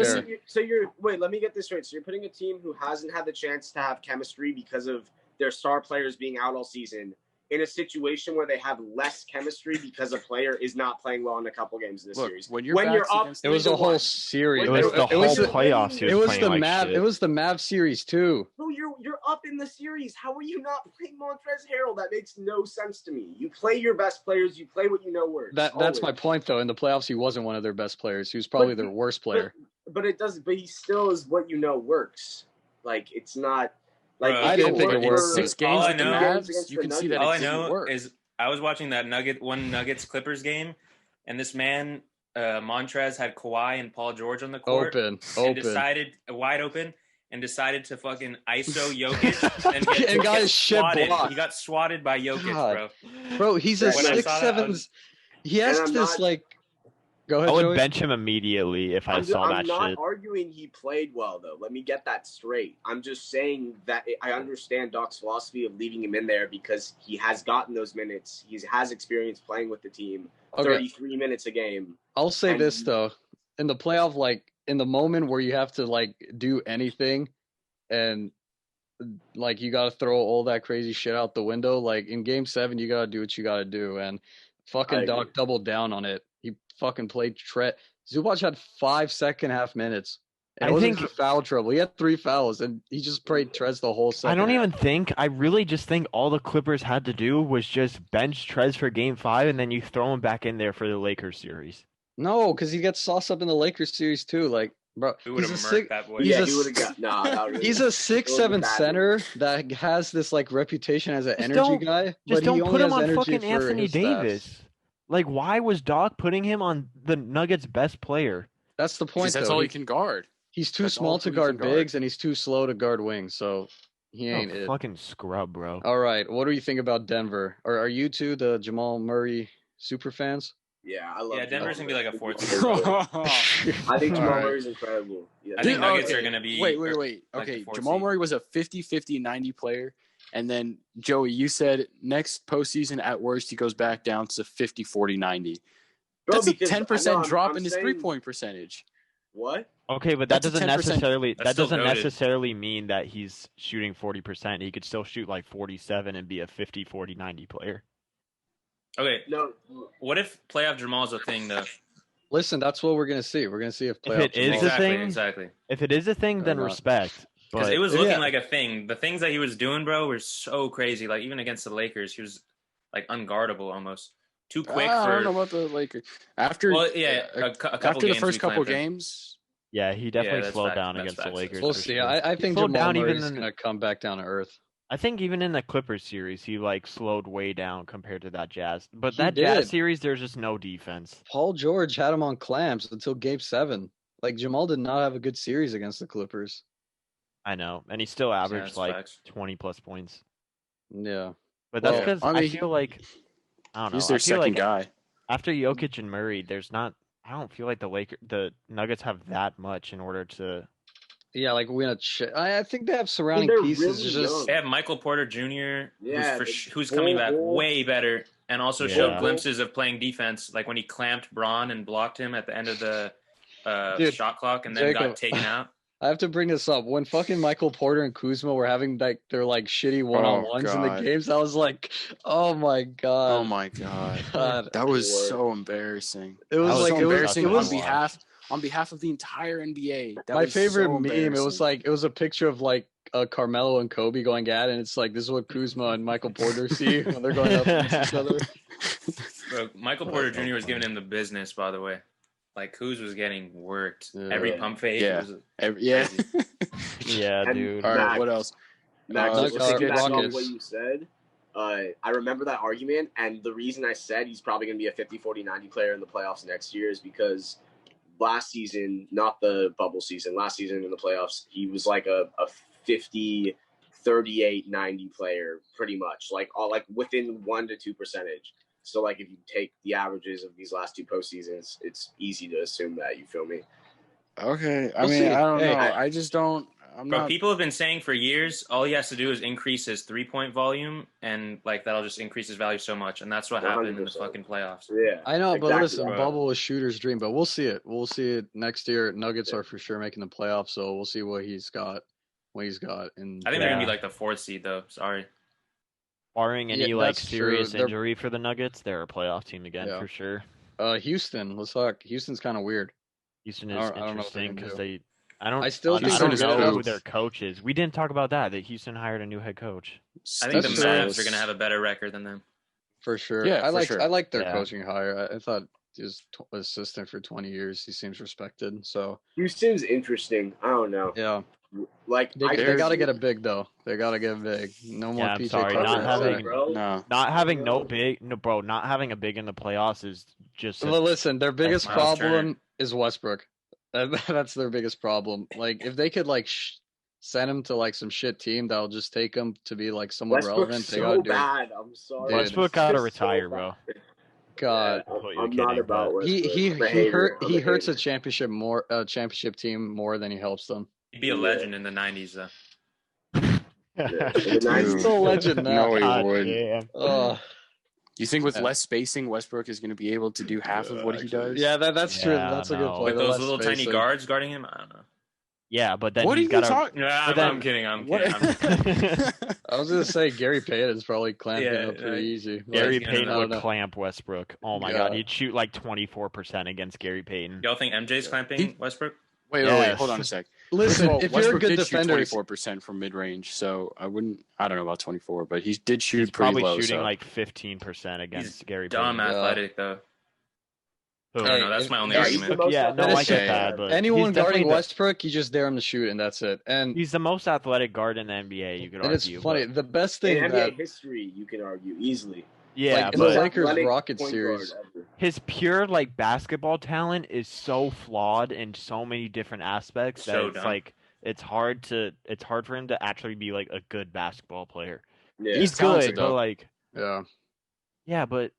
care. wait, let me get this straight. So you're putting a team who hasn't had the chance to have chemistry because of their star players being out all season in a situation where they have less chemistry because a player is not playing well in a couple games this Look, series. when you're up, against It was a 3-1. whole series. It was the it was whole the- playoffs. He It was was playing the like Mav. shit. It was the Mav series too. Bro, you're up in the series. How are you not playing Montrezl Harrell? That makes no sense to me. You play your best players. You play what you know works. That's my always. point though. In the playoffs, he wasn't one of their best players. He was probably their worst player. But it doesn't. But he still is what you know works. Like it's not. Like Bro, if I didn't think it worked worked. for- 6 All games I with the know- Mavs, you can see that All it I didn't know work. is I was watching that Nuggets Clippers game, and this man Montrez had Kawhi and Paul George on the court, Open. and decided wide open. And decided to fucking ISO Jokic and And got his shit swatted. blocked. He got swatted by Jokic, God. bro. Bro, he's a When I saw that, I 6'7". was- He has And I'm this not- like. Go ahead, I would Joey. bench him immediately if I saw I'm that not shit. arguing he played well though. Let me get that straight. I'm just saying that I understand Doc's philosophy of leaving him in there because he has gotten those minutes. He has experience playing with the team. Okay. 33 minutes a game. I'll say And- this though, in the playoff, like in the moment where you have to like do anything, and like you got to throw all that crazy shit out the window. Like in Game 7, you got to do what you got to do, and I fucking agree. Doc doubled down on it. He fucking played Zubac had 5 second-half minutes. And I it wasn't think- for foul trouble. He had 3 fouls, and he just played Trez the whole second. I don't half. even think. I really just think all the Clippers had to do was just bench Trez for Game 5, and then you throw him back in there for the Lakers series. No, because he gets sauced up in the Lakers series too. Like, bro, We would he's a have sick. murked that boy. He's Yeah, a he would have got. Nah, that really He's a 6'7" bad. center that has this like reputation as an Just energy don't- guy. Just but don't he put only him has on energy fucking for Anthony his stats. Davis. Like, why was Doc putting him on the Nuggets' best player? That's the point. Because that's though. all he can guard. He's too that's small all to he guard can guard. bigs, and he's too slow to guard wings. So he Oh, ain't it. fucking scrub, bro. All right, what do you think about Denver? Or are you two the Jamal Murray super fans? Yeah, I love. Yeah, Denver's gonna be like a Jamal fourth Murray. Wait, I think Jamal Alright. Murray's incredible. Yeah, I think Dude, Nuggets okay. are gonna be. wait. like Okay, the fourth Jamal seed. Murray was a 50-50-90 player. And then, Joey, you said next postseason, at worst, he goes back down to 50-40-90. Bro, That's a because- 10% no, drop I'm in his saying- three-point percentage. What? Okay, but that That's a doesn't 10%. necessarily That's that still doesn't goated. necessarily mean that he's shooting 40%. He could still shoot like 47 and be a 50-40-90 player. Okay, No. what if playoff Jamal's a thing though? Listen, that's what we're gonna see. We're gonna see if playoff it is Jamal- a Exactly, thing- exactly. If it is a thing, Or then not. respect. Because But it was looking Yeah. like a thing. The things that he was doing, bro, were so crazy. Like even against the Lakers, he was like unguardable almost. Too quick I don't know for. about the Lakers. After, Well, yeah, a couple after the games first we couple clamped him. games, yeah, he definitely that's slowed fact- down that's against the facts. Lakers. We'll for see. sure. I think slowed Jamal down even Murray's in- gonna come back down to earth. I think even in the Clippers series, he like slowed way down compared to that Jazz. But He that did. Jazz series, there's just no defense. Paul George had him on clamps until Game 7. Like Jamal did not have a good series against the Clippers. I know, and he still averaged that's like facts. 20 plus points. Yeah. But that's Well, because I I mean, feel like I don't know. he's their I feel second like guy. after Jokic and Murray, there's not. I don't feel like the Nuggets have that much in order to Yeah, like win I think they have surrounding they're pieces. really It's just young. They have Michael Porter Jr., Yeah, who's coming back Bull. way better, and also Yeah. showed glimpses of playing defense, like when he clamped Braun and blocked him at the end of the Dude, shot clock, and then Jacob, got taken out. I have to bring this up. When fucking Michael Porter and Kuzma were having like their like shitty one-on-ones in the God. games, I was like, oh my god. Oh my god. God. That was so embarrassing. It was was like so it was embarrassing it was on behalf of the entire NBA. That my was favorite so meme. It was embarrassing. like it was a picture of like Carmelo and Kobe going at it, and it's like this is what Kuzma and Michael Porter see when they're going up against each other. Bro, Michael Porter Jr. was giving him the business, by the way. Like, Kuz was getting worked. Every pump fake. Yeah. Was Yeah. Yeah, And dude. All right, Max, what else? Max, Let's just get back on Rockets. what you said. I remember that argument, and the reason I said he's probably going to be a 50, 40, 90 player in the playoffs next year is because last season, not the bubble season, last season in the playoffs, he was like a 50, 38, 90 player, pretty much, like all like within 1 to 2%. So, like, if you take the averages of these last two postseasons, it's easy to assume that. You feel me? Okay. I We'll mean, see. I don't Hey. know. I just don't. I'm Bro, not. people have been saying for years, all he has to do is increase his 3-point volume, and like that'll just increase his value so much. And that's what happened in the 100%. fucking playoffs. Yeah. I know, but Exactly. listen, Bro. bubble is shooter's dream, but we'll see it. We'll see it next year. Nuggets are for sure making the playoffs, so we'll see what he's got. And I think they're Yeah. gonna be like the 4th seed, though. Sorry. Barring any Yeah, like that's true. serious They're- injury for the Nuggets, they're a playoff team again Yeah. for sure. Houston, let's talk. Houston's kind of weird. Houston I is don't know what they're interesting gonna because do. I don't. I still honestly think don't they're know good. who their coach is. We didn't talk about that. That Houston hired a new head coach. I think the That's true. Mavs are gonna have a better record than them. For sure. Yeah, I for sure. like their Yeah. coaching hire. I thought he was assistant for 20 years. He seems respected. So Houston's interesting. I don't know. yeah, Like, they got to get a big though. They got to get a big. No more Yeah, I'm PJ sorry, Tucker. not having- No. Not having not having a big in the playoffs is just. Well, listen, their biggest Miles problem Turner. is Westbrook. That's their biggest problem. Like if they could like send him to like some shit team that'll just take him to be like somewhat Westbrook's relevant, they so gotta do it. bad. I'm sorry. Dude. Westbrook It's gotta just retire, so bro. bad. God, Yeah, I thought you were I'm not kidding, about but- Westbrook. he I'm a hater. I'm he a hurts a hater. championship team more than he helps them. He'd be a legend in the 90s, though. Yeah. In the 90s, He's still a legend now. No, he God wouldn't. damn. You think with Yeah. less spacing, Westbrook is going to be able to do half of what he does? Yeah, that's true. Yeah, That's a good no. point. With The those less little tiny spacing. guards guarding him, I don't know. Yeah, but then What are he's you got talking? Yeah, But then- I'm kidding. I'm What- kidding. I was gonna say Gary Payton is probably clamping Yeah, up pretty easy. Gary he's gonna Payton know. would know. clamp Westbrook. Oh my Yeah. god, he'd shoot like 24% against Gary Payton. Y'all think MJ's clamping Westbrook? Wait, Yes. hold on a sec. Listen, First of all, if you're a Westbrook good did shoot defender, 24% from mid range, so I don't know about 24, but he did shoot He's pretty probably low. shooting so. like 15% against He's Gary Dumb Payton. athletic, though. Who? I don't know. That's my only Yeah, argument. he's the most Yeah, no, That I is get okay. that, but anyone he's definitely guarding the- Westbrook, you just dare him to shoot, and that's it. And He's the most athletic guard in the NBA. You could and it's argue. funny. but- The best in thing NBA that history, you can argue easily. Yeah, like, in the but Lakers Athletic Rockets point series, guard ever. his pure like basketball talent is so flawed in so many different aspects that So it's dumb. like it's hard for him to actually be like a good basketball player. Yeah. He's talented, good, but though. like yeah. but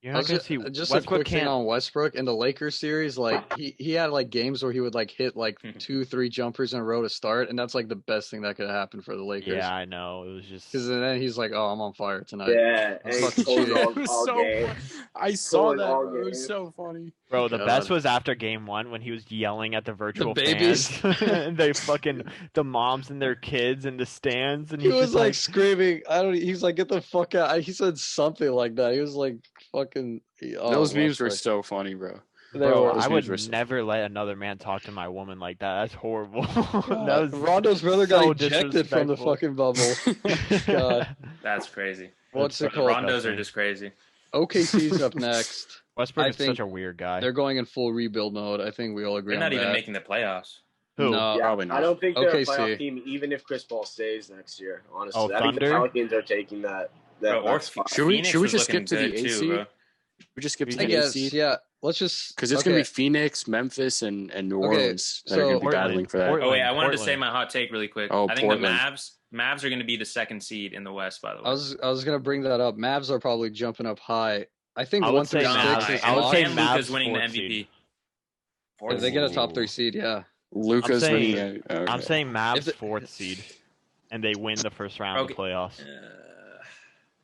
you're I not was gonna just, see just a Westbrook quick thing can't. on Westbrook in the Lakers series. Like he had like games where he would like hit like 2-3 jumpers in a row to start, and that's like the best thing that could happen for the Lakers. Yeah, I know. It was just Because then he's like, "Oh, I'm on fire tonight." Yeah, and he fucking pulled cheating. all, It was all so game. funny. I saw Pulling that. all Bro. It was game. so funny. Bro, the God. best was after game 1 when he was yelling at the virtual babies. fans and they fucking the moms and their kids in the stands, and He he's was just like screaming. He's like, "Get the fuck out!" He said something like that. He was like, "Fucking." Those memes were Westbrook. so funny, bro. They Bro, were. Those I memes were would so- never let another man talk to my woman like that. That's horrible. God, that was Rondo's brother so got ejected from the disrespectful. fucking bubble. God. That's crazy. What's it That's called? fucking Rondos are disgusting. just crazy. OKC's up next. Westbrook I is think such a weird guy. They're going in full rebuild mode. I think we all agree They're on not even that. making the playoffs. Who? No, Yeah, Probably not. I don't think they're OKC. a playoff team, even if Chris Paul stays next year. Honestly, Oh, I think the Thunder? Pelicans are taking that. Bro, or that spot. Should we- Phoenix should we was just looking skip to the good eighth too, seed? bro. We just skip to I the guess. seed Yeah. Let's just because it's gonna be Phoenix, Memphis, and New Orleans that are gonna be Portland- battling for that. Portland- Oh wait, I wanted to say Portland. my hot take really quick. Oh, I think Portland. the Mavs are going to be the 2nd seed in the West. By the way, I was gonna bring that up. Mavs are probably jumping up high. I think I would 1 through say 6 Mavs. is I would say locked. Mavs Luka's winning the fourth MVP. seed. If they get a top 3 seed, yeah. Luka's saying- winning. Okay. I'm saying Mavs If 4th seed, and they win the first round of the Okay. playoffs.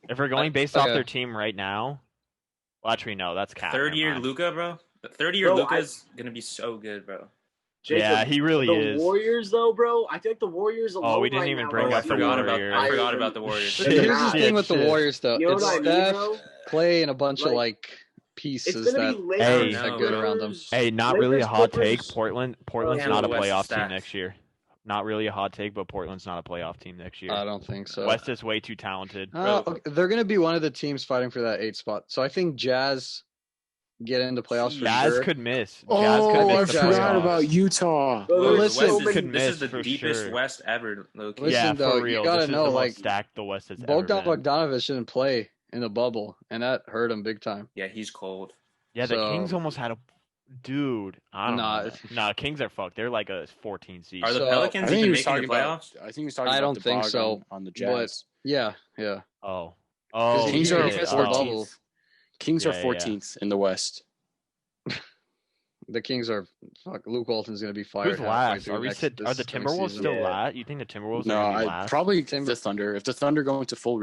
If we're going based off okay. their team right now, well, actually no, that's cap. Third never year mind. Luka, bro. The third year Bro, Luka's gonna be so good, bro. Jacob, Yeah, he really the is. Warriors, though, bro. I feel like the Warriors alone we didn't right even now bring are Oh, I up the forgot about Warriors. I forgot higher about the than- Warriors. than Here's the the Mavs. thing with the Shit. Warriors, though. You know It's what I mean, Steph, bro? Clay, and a bunch of Like, like It's pieces gonna that be Lakers, Hey. that good around them. Hey, not really a Lakers, hot Clippers. take. Portland's Yeah, not a the West is playoff team stacked. next year. Not really a hot take, but Portland's not a playoff team next year. I don't think so. West is way too talented. Okay, they're going to be one of the teams fighting for that 8 spot. So I think Jazz get into playoffs for Jazz sure. could miss. Jazz Oh, could I miss the Jazz forgot playoffs. about Utah. Bro, Bro, there's the listen, so West is, many- this is the for deepest sure. West ever, low-key. Listen, Yeah, though, for you real. gotta This is know, the like, most stacked the West has ever Bogdan been. Bogdanovic didn't play in the bubble, and that hurt him big time. Yeah, he's cold. Yeah, the So- Kings almost had a dude. I don't Nah, know. Nah, Kings are fucked. They're like a 14 seed. Are the So, I Pelicans think he even was making talking the about. playoffs? I think he was talking I about don't the think Bog so, on the Jazz. Yeah. Oh, Kings he are missed the oh. bubble. 14th. Kings are Yeah, yeah. 14th in the West. The Kings are Luke Walton's going to be fired. Who's halfway last? through Are we next- sit? Are this the coming Timberwolves season. still Yeah. last? You think the Timberwolves No, are gonna be I last? probably Timber- the Thunder. If the Thunder go into full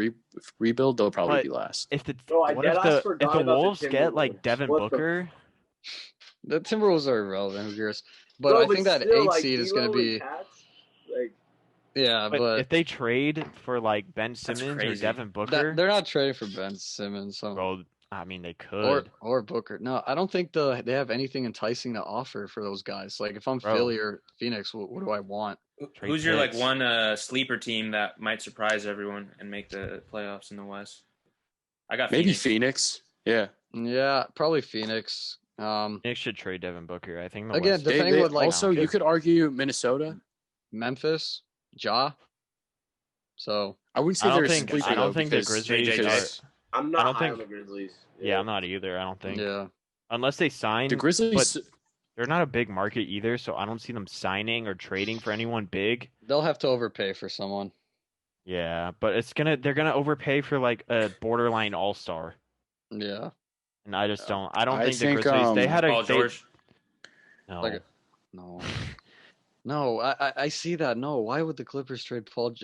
rebuild, they'll probably But- be last. If the Bro, I what if deadass the forgot if the about the Wolves get like Timberwolves. Devin What the- Booker? The Timberwolves are irrelevant. Who cares? But Bro, I think that still, 8 like, seed is going to D'Lo and be Cats, like, yeah, But if they trade for like Ben Simmons or crazy. Devin Booker, they're not trading for Ben Simmons. So. bro, I mean they could. Or Booker. No, I don't think they have anything enticing to offer for those guys. Like if I'm Bro. Philly or Phoenix, what do I want? Trade Who's your like picks. one sleeper team that might surprise everyone and make the playoffs in the West? I got Maybe Phoenix. Phoenix. Yeah. Yeah, probably Phoenix. Nick should trade Devin Booker. I think the Again, West- depending what, like, also, you could argue Minnesota. Memphis, Ja. So I wouldn't say I don't they're a think- sleeper, I don't though, think the because Grizzlies JJ are- I'm I not don't high think- on the Grizzlies. Yeah, I'm not either. I don't think. yeah, Unless they sign, the Grizzlies. they're not a big market either, so I don't see them signing or trading for anyone big. they'll have to overpay for someone. Yeah, but they're gonna overpay for like a borderline all-star, Yeah, and I just don't. I don't I think the think, Grizzlies. They had a Paul they- George. No, Like no, no. I see that. No, why would the Clippers trade Paul?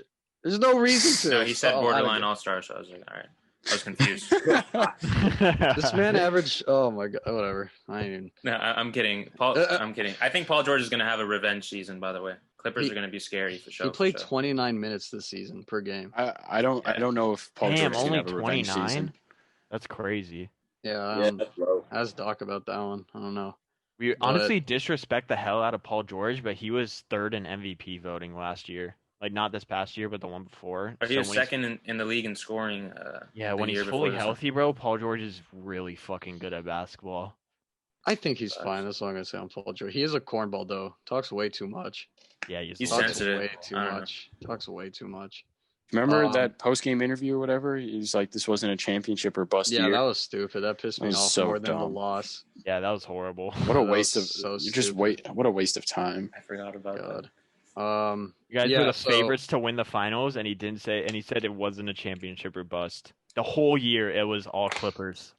There's no reason to. No, he said Oh, I borderline don't all-star, so I was like, all right. I was confused. get- This man averaged. Oh my god, whatever. I ain't even. No, I'm kidding. I'm kidding. I think Paul George is going to have a revenge season, by the way. Clippers are going to be scary for sure. He played for sure. 29 minutes this season per game. I don't know if Paul Damn, George is only gonna have a revenge 29. season. That's crazy. Yeah, Yeah, that's low. ask Doc about that one. I don't know. We But- honestly disrespect the hell out of Paul George, but he was third in MVP voting last year. Like not this past year, but the one before. Or he So was when he's- second in the league in scoring. Yeah, the when he's year before fully this one. healthy, bro, Paul George is really fucking good at basketball. I think he's fine. That's all I'm gonna say on Paul George. He is a cornball though. Talks way too much. Yeah, He's Talks sensitive. way too I don't know. much. Talks way too much. Remember Um, that post game interview or whatever? He's like, "This wasn't a championship or bust Yeah, year." that was stupid. That pissed me That was off so more than the dumb. loss. Yeah, that was horrible. What a that waste of was so you just stupid. wait. What a waste of time. I forgot about God. that. You guys Yeah, were the so- favorites to win the finals, and he said it wasn't a championship or bust. The whole year it was all Clippers.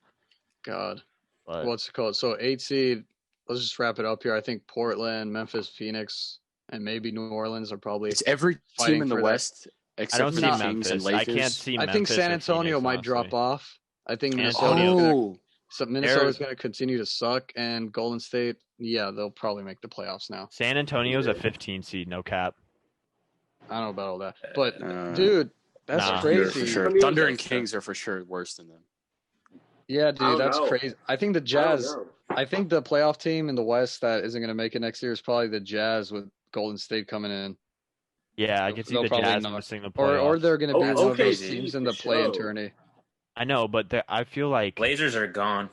God. But What's it called? So 8 seed. Let's just wrap it up here. I think Portland, Memphis, Phoenix, and maybe New Orleans are probably. It's every Fighting team in the for that. West I except don't for see the Nah. Kings and Memphis. I Lakers. can't see. I Memphis think San or Antonio Phoenix, might honestly. drop off. I think San Minnesota's Antonio- gonna Oh, So Minnesota's going to continue to suck, and Golden State, yeah, they'll probably make the playoffs now. San Antonio's a 15 seed, no cap. I don't know about all that, but Uh, dude, that's Nah. Thunder crazy. for sure. I mean, Thunder and that's- Kings are for sure worse than them. Yeah, I dude, don't that's know. crazy. I think the I don't Jazz. know. I think the playoff team in the West that isn't going to make it next year is probably the Jazz with Golden State coming in, Yeah, I They'll- can see they'll the probably Jazz not. missing the or playoffs. they're going to be Oh, one of those OKC teams in for the play-in sure. tourney. I know, but I feel like Blazers are gone.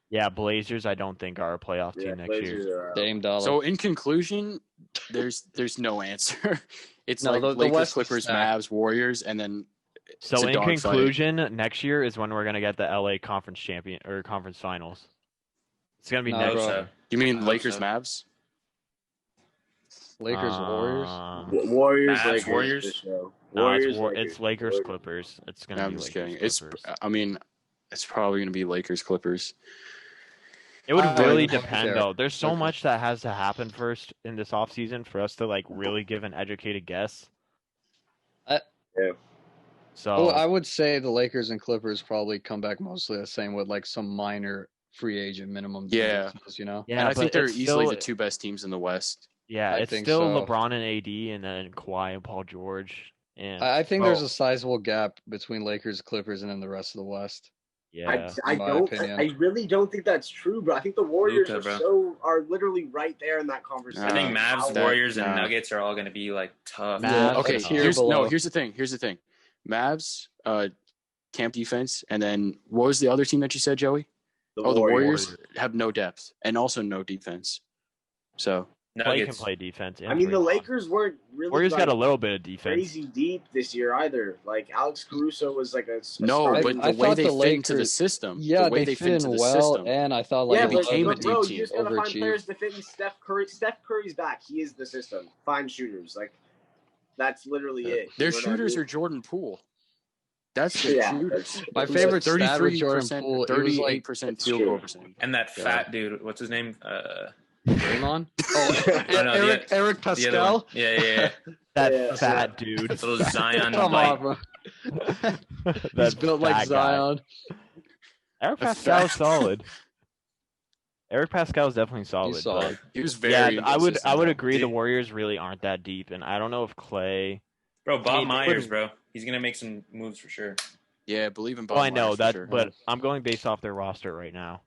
yeah, Blazers. I don't think are a playoff team Yeah, next Blazers year. are out. Dame Dollar. So in conclusion, there's no answer. It's No, like the Lakers, West is Clippers, stacked. Mavs, Warriors, and then So it's a in dogfight. conclusion, next year is when we're gonna get the LA conference champion or conference finals. It's gonna be No, next bro. year. you mean I hope Lakers, so. Mavs? Lakers, Warriors. Warriors, Mavs, Lakers. Warriors? For sure. No, Warriors, it's Lakers Warriors. Clippers. It's gonna No, be I'm just Lakers kidding. Clippers. I mean, it's probably going to be Lakers, Clippers. It would really don't depend, care. though. There's so Okay. much that has to happen first in this offseason for us to like really give an educated guess. Yeah. So Well, I would say the Lakers and Clippers probably come back mostly the same with like some minor free agent minimum Yeah. differences, you know? yeah, and I but think they're it's easily still, the two best teams in the West. yeah, I it's think still so. LeBron and AD, and then Kawhi and Paul George, and I think there's bro, a sizable gap between Lakers, Clippers, and then the rest of the West. yeah. I in my don't. opinion. I really don't think that's true, bro. I think the Warriors Luka, bro. are literally right there in that conversation. I think Mavs, How- Warriors, and nah. Nuggets are all going to be like tough. Mavs, Okay, a tier here's below. here's the thing. Here's the thing. Mavs, camp defense, and then what was the other team that you said, Joey? The The Warriors. Warriors have no depth and also no defense. So Clay can Nuggets. play defense. I mean, the Draymond. Lakers weren't really Warriors like, got a little bit of defense. crazy deep this year either. Like Alex Caruso was like a no, starting- but I the way thought they the fit into the Lakers- system, Yeah, the way they fit fit into in the well, system. and I thought like yeah, it but, became a but bro, deep you just team. gotta find Overachieved. players to fit in Steph Curry. Steph Curry's back. He is the system. Find shooters. Like that's literally it. Their You know what I shooters mean? are Jordan Poole. That's their Yeah, shooters. My Who's favorite stat with 33%, Jordan Poole, it was like 38% field goal true. percentage. And that Yeah. fat dude, what's his name? Draymond. Oh, Oh, no, Eric the other Pascal. one. Yeah. That Yeah. fat dude. Little Zion Come bite. on, bro. That He's built like fat guy. Zion. Eric The Pascal's fat- solid. Eric Pascal's definitely solid. He's solid. He was But yeah, very. I would inconsistent. agree. The Dude. Warriors really aren't that deep, and I don't know if Clay. Bro, Bob I mean, they Myers, wouldn't- bro. He's going to make some moves for sure. Yeah, believe in Bob. Oh, I know Myers for that, sure. but I'm going based off their roster right now.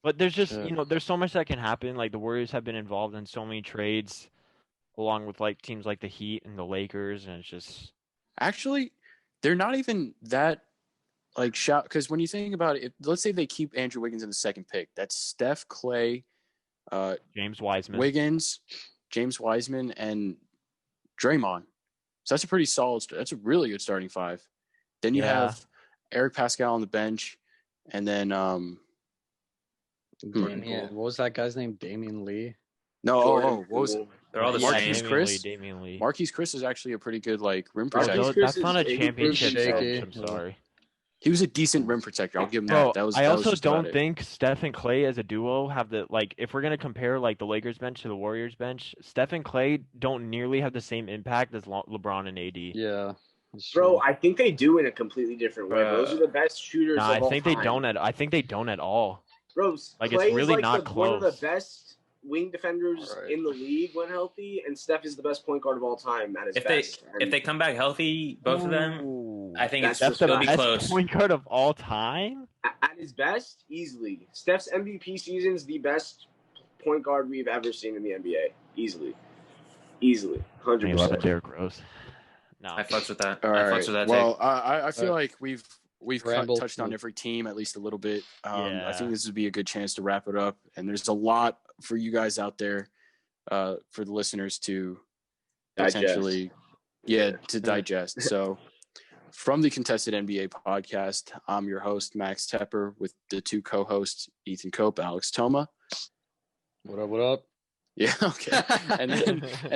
But there's just Yeah. there's so much that can happen. Like the Warriors have been involved in so many trades, along with like teams like the Heat and the Lakers, and it's just Actually, they're not even that like shot because when you think about it, let's say they keep Andrew Wiggins in the second pick. That's Steph, Clay, James Wiseman. Wiggins, James Wiseman, and Draymond. So that's a pretty solid. That's a really good starting five. Then you Yeah. have Eric Pascal on the bench, and then What was that guy's name? Damian Lee. Jordan what was it? Poole. They're all the Marquise same. Chris? Damian Lee. Marquise Chris is actually a pretty good like rim Marquise protector. Chris That's not a is championship shaky. bench. I'm sorry. He was a decent rim protector. I'll give him Bro, that. That was. I that was also just about don't it. think Steph and Clay as a duo have the like. If we're gonna compare like the Lakers bench to the Warriors bench, Steph and Clay don't nearly have the same impact as LeBron and AD. Yeah. that's Bro, true. I think they do in a completely different way. Those are the best shooters. Nah, of I all think time. they don't at. I think they don't at all. Bro, Like, it's Clay really is like not one of the close. best wing defenders Alright. in the league when healthy, and Steph is the best point guard of all time at his best. If they come back healthy, both of them, Ooh. I think That's That's the it'll be best close. point guard of all time. at his best, easily. Steph's MVP season is the best point guard we've ever seen in the NBA. Easily, 100%. Derrick Rose. No, I fucks with that. All I right. fucks with that Well, take. I feel All like we've Ramble. touched on every team at least a little bit. I Yeah. think this would be a good chance to wrap it up. And there's a lot for you guys out there, for the listeners to Digest. potentially, to digest. So, from the Contested NBA podcast, I'm your host Max Tepper with the two co-hosts Ethan Cope, Alex Toma. What up? What up? Yeah, okay. and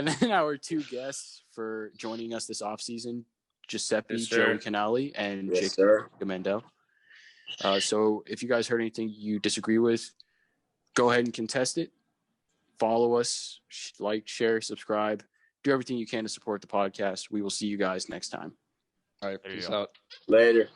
then our two guests for joining us this offseason, Giuseppe Yes, sir. Joey Canale and Yes, Jacob sir. Mandel. So if you guys heard anything you disagree with, go ahead and contest it. Follow us, like, share, subscribe. Do everything you can to support the podcast. We will see you guys next time. All right. There you Peace go. out. Later.